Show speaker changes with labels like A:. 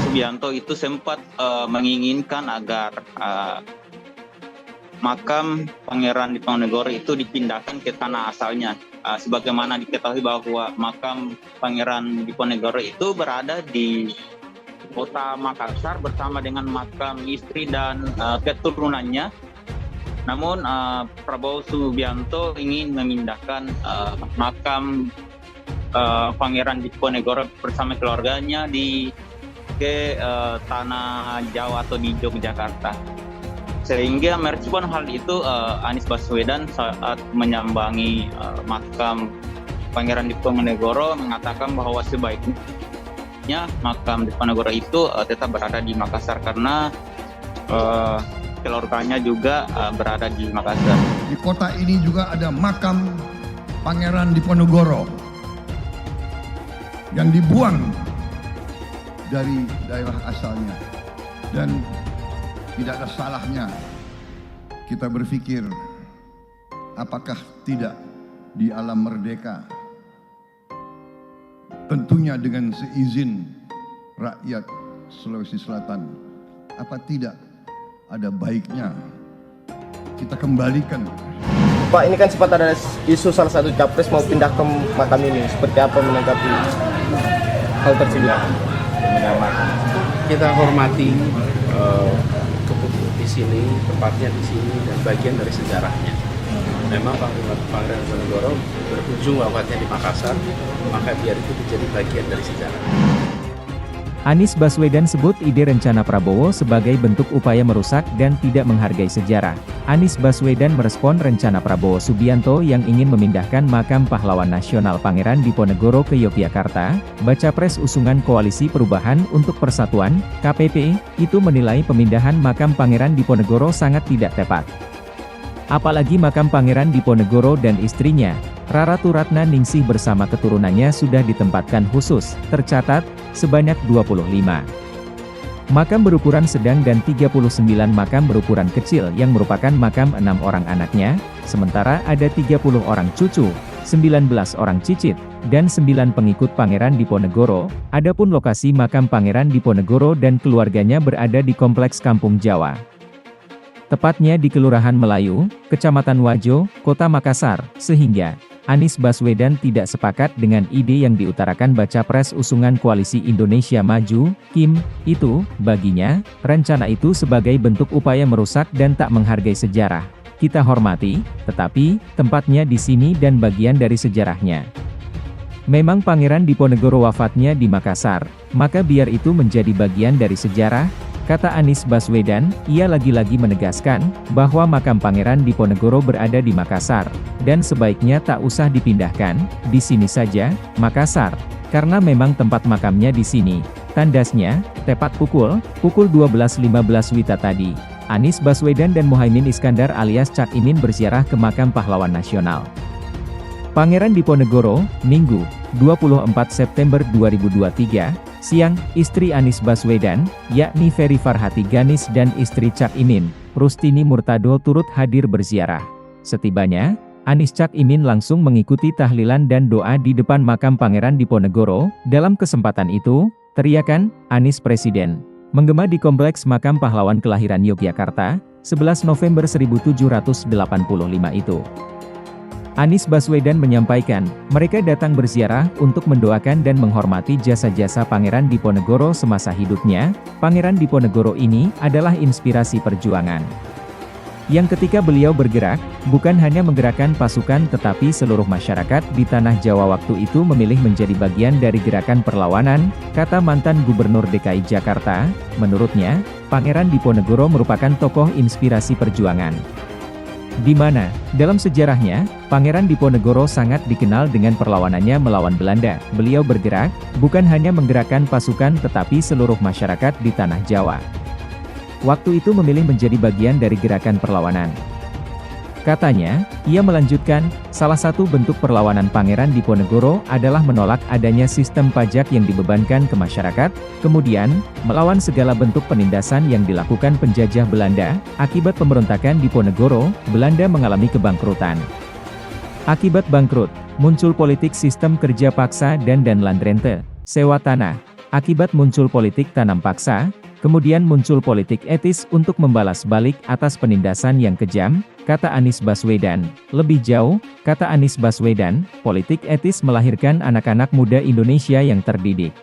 A: Subianto itu sempat menginginkan agar makam Pangeran Diponegoro itu dipindahkan ke tanah asalnya. Sebagaimana diketahui bahwa makam Pangeran Diponegoro itu berada di kota Makassar bersama dengan makam istri dan keturunannya. Namun Prabowo Subianto ingin memindahkan makam Pangeran Diponegoro bersama keluarganya ke tanah Jawa atau di Yogyakarta. Sehingga merespon hal itu Anies Baswedan saat menyambangi makam Pangeran Diponegoro mengatakan bahwa sebaiknya makam Diponegoro itu tetap berada di Makassar karena keluarganya juga berada di Makassar.
B: Di kota ini juga ada makam Pangeran Diponegoro yang dibuang dari daerah asalnya, dan tidak ada salahnya kita berpikir apakah tidak di alam merdeka, tentunya dengan seizin rakyat Sulawesi Selatan, apa tidak ada baiknya kita kembalikan.
C: Pak, ini kan sempat ada isu salah satu capres mau pindah ke makam ini. Seperti apa menanggapi hal tersebut?
D: Kita hormati keputusan di sini, tempatnya di sini, dan bagian dari sejarahnya. Memang Pangeran Diponegoro berujung wafatnya di Makassar, maka biar itu menjadi bagian dari sejarah.
E: Anies Baswedan sebut ide rencana Prabowo sebagai bentuk upaya merusak dan tidak menghargai sejarah. Anies Baswedan merespon rencana Prabowo Subianto yang ingin memindahkan makam pahlawan nasional Pangeran Diponegoro ke Yogyakarta. Baca pres usungan Koalisi Perubahan untuk Persatuan, KPP, itu menilai pemindahan makam Pangeran Diponegoro sangat tidak tepat. Apalagi makam Pangeran Diponegoro dan istrinya, Rara Turatna Ningsih bersama keturunannya sudah ditempatkan khusus, tercatat, sebanyak 25 makam berukuran sedang dan 39 makam berukuran kecil yang merupakan makam 6 orang anaknya, sementara ada 30 orang cucu, 19 orang cicit, dan 9 pengikut Pangeran Diponegoro. Adapun lokasi makam Pangeran Diponegoro dan keluarganya berada di Kompleks Kampung Jawa. Tepatnya di Kelurahan Melayu, Kecamatan Wajo, Kota Makassar, sehingga Anies Baswedan tidak sepakat dengan ide yang diutarakan baca pres usungan Koalisi Indonesia Maju, KIM, itu, baginya, rencana itu sebagai bentuk upaya merusak dan tak menghargai sejarah. Kita hormati, tetapi, tempatnya di sini dan bagian dari sejarahnya. Memang Pangeran Diponegoro wafatnya di Makassar, maka biar itu menjadi bagian dari sejarah, kata Anies Baswedan. Ia lagi-lagi menegaskan bahwa makam Pangeran Diponegoro berada di Makassar, dan sebaiknya tak usah dipindahkan, di sini saja, Makassar, karena memang tempat makamnya di sini. Tandasnya, tepat pukul 12.15 WITA tadi, Anies Baswedan dan Muhaimin Iskandar alias Cak Imin berziarah ke makam pahlawan nasional Pangeran Diponegoro, Minggu, 24 September 2023, siang. Istri Anies Baswedan, yakni Ferry Farhati Ganis dan istri Cak Imin, Rustini Murtado turut hadir berziarah. Setibanya, Anies Cak Imin langsung mengikuti tahlilan dan doa di depan makam Pangeran Diponegoro. Dalam kesempatan itu, teriakan, Anies Presiden, menggema di Kompleks Makam Pahlawan kelahiran Yogyakarta, 11 November 1785 itu. Anies Baswedan menyampaikan, mereka datang berziarah untuk mendoakan dan menghormati jasa-jasa Pangeran Diponegoro semasa hidupnya. Pangeran Diponegoro ini adalah inspirasi perjuangan. Yang ketika beliau bergerak, bukan hanya menggerakkan pasukan tetapi seluruh masyarakat di Tanah Jawa waktu itu memilih menjadi bagian dari gerakan perlawanan, kata mantan Gubernur DKI Jakarta. Menurutnya, Pangeran Diponegoro merupakan tokoh inspirasi perjuangan. Di mana, dalam sejarahnya, Pangeran Diponegoro sangat dikenal dengan perlawanannya melawan Belanda. Beliau bergerak, bukan hanya menggerakkan pasukan tetapi seluruh masyarakat di Tanah Jawa. Waktu itu memilih menjadi bagian dari gerakan perlawanan. Katanya, ia melanjutkan, salah satu bentuk perlawanan Pangeran Diponegoro adalah menolak adanya sistem pajak yang dibebankan ke masyarakat, kemudian, melawan segala bentuk penindasan yang dilakukan penjajah Belanda. Akibat pemberontakan Diponegoro, Belanda mengalami kebangkrutan. Akibat bangkrut, muncul politik sistem kerja paksa dan landrente, sewa tanah. Akibat muncul politik tanam paksa, kemudian muncul politik etis untuk membalas balik atas penindasan yang kejam, kata Anies Baswedan. Lebih jauh, kata Anies Baswedan, politik etis melahirkan anak-anak muda Indonesia yang terdidik.